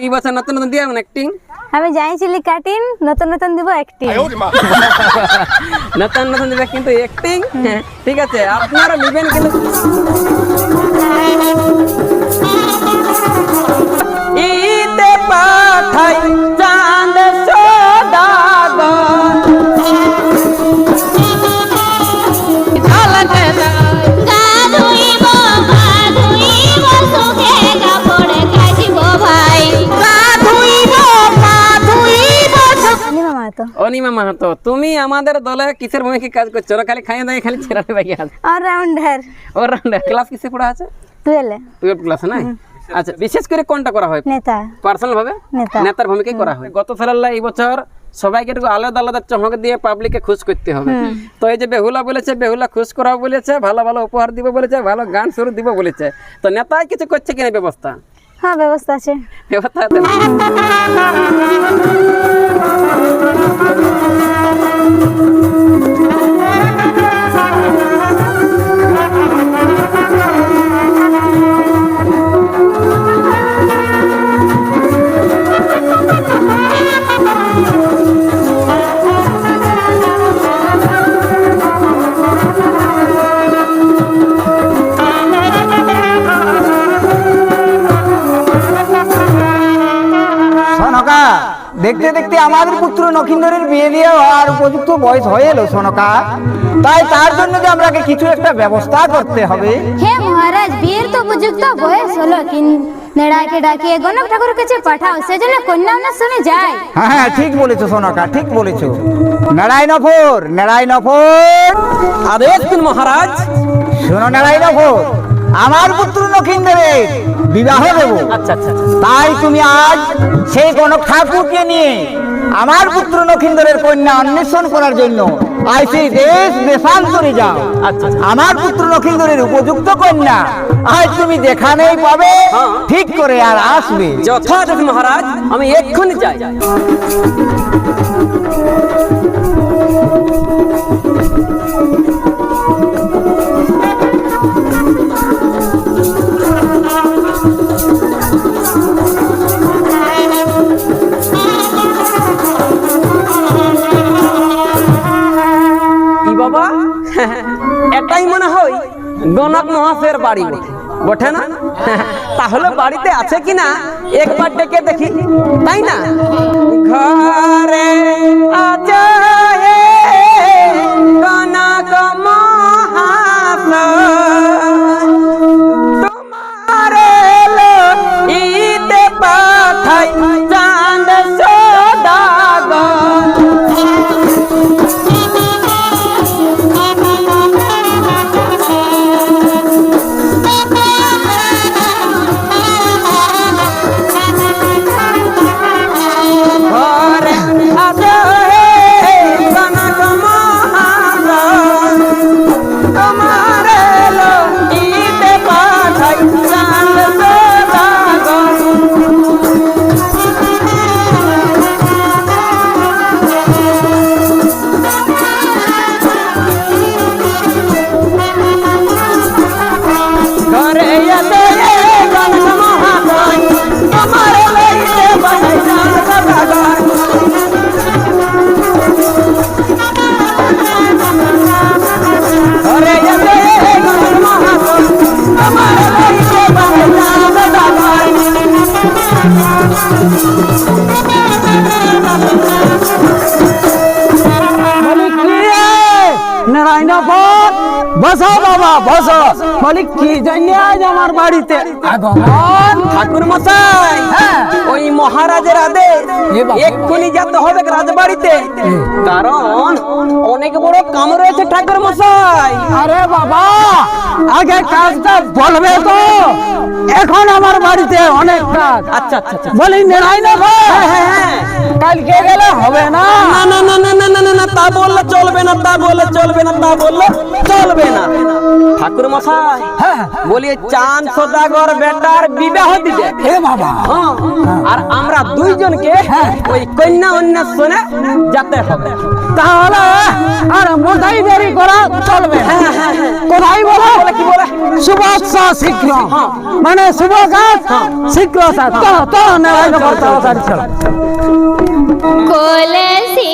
এই বছর নতুন নতুন দিয়ে অ্যাক্টিং আমি যাইছিলি কাটিং নতুন নতুন দিব অ্যাক্টিং নতুন নতুন দিবে কিন্তু অ্যাক্টিং ঠিক আছে আপনারা নেবেন কিন্তু ঈদে পাঠাই চাঁদ সদাগর অনিমা মাহাতো তুমি আমাদের দলে কিসের ভূমিকা কাজ করছো না খালি খাইয়ে দাঁড়িয়ে খালি ছেড়াতে বাকি আছে অলরাউন্ডার ক্লাস কিসে পড়া আছে 12 ক্লাস না আচ্ছা বিশেষ করে কোনটা করা হয় নেতা পার্সোনাল ভাবে নেতার ভূমিকাই করা হয় গত সালের এই বছর সবাইকে একটু আলাদা আলাদা চমক দিয়ে পাবলিককে খুশ করতে হবে তো এই যে বেহুলা বলেছে বেহুলা খুশ করাও বলেছে ভালো ভালো উপহার দিব বলেছে ভালো গান শুরু দিব বলেছে তো নেতাই কিছু করছে কিনা ব্যবস্থা হ্যাঁ ব্যবস্থা আছে ব্যবস্থা আছে দেখতে দেখতে আমাদের পুত্র নখিন্দরের বিয়ে দিয়ে আর উপযুক্ত বয়স হয়ে এলো সোনকা তাই তার জন্য যে আমরা কিছু একটা ব্যবস্থা করতে হবে হে মহারাজ বিয়ের তো উপযুক্ত বয়স হলো কিন্তু নেড়াকে ডাকিয়ে গণক ঠাকুর কাছে পাঠাও সেজন্য কন্যা না শুনে যায় হ্যাঁ ঠিক বলেছো সোনকা ঠিক বলেছো নেড়াই নফর আদেশ দিন মহারাজ শোনো নেড়াই নফর আমার পুত্র নখিন্দরের বিবাহ দেব আচ্ছা আচ্ছা তাই তুমি আজ সেই গণক ঠাকুরকে নিয়ে আমার পুত্র নখিন্দরের কন্যা অন্বেষণ করার জন্য আজ সেই দেশান্তরে যাও আচ্ছা আমার পুত্র নখিন্দরের উপযুক্ত কন্যা আজ তুমি দেখানেই পাবে ঠিক করে আর আসবে যথাযথ মহারাজ আমি এক্ষুনি যাই বাবা এটাই মনে হয় গণক মহাশয়ের বাড়ি বটে না তাহলে বাড়িতে আছে কিনা একবার ডেকে দেখি তাই না ঘরে আছে গণক মহাশয় তোমার এলো ঈদে পাঠাই চাঁদ সদাগর বসো বাবা বসো বলি কি জন্য আজ আমার বাড়িতে আগমন ঠাকুর মশাই ওই মহারাজের আদেশ এক্ষুনি যেতে হবে রাজবাড়িতে কারণ অনেক বড় কাম রয়েছে ঠাকুর মশাই আরে বাবা আগে কাজটা বলবে তো এখন আমার বাড়িতে অনেক কাজ আচ্ছা আচ্ছা আচ্ছা বলি নেড়াই না কালকে গেলে হবে না না না না না না না না তা বললে চলবে না তা বললে চলবে না তা বললে চলবে না ঠাকুর মশাই বলি চাঁদ সদাগর বেটার বিবাহ দিবে হে বাবা আর আমরা দুইজনকে ওই কন্যা অন্বেষণে যেতে হবে। তাহলে আর মোটাই দেরি করা চলবে না। কোথায় বলে কি বলে শুভ শীঘ্র, মানে শুভ কাজ শীঘ্র। তো তাড়াতাড়ি চলো। কলসি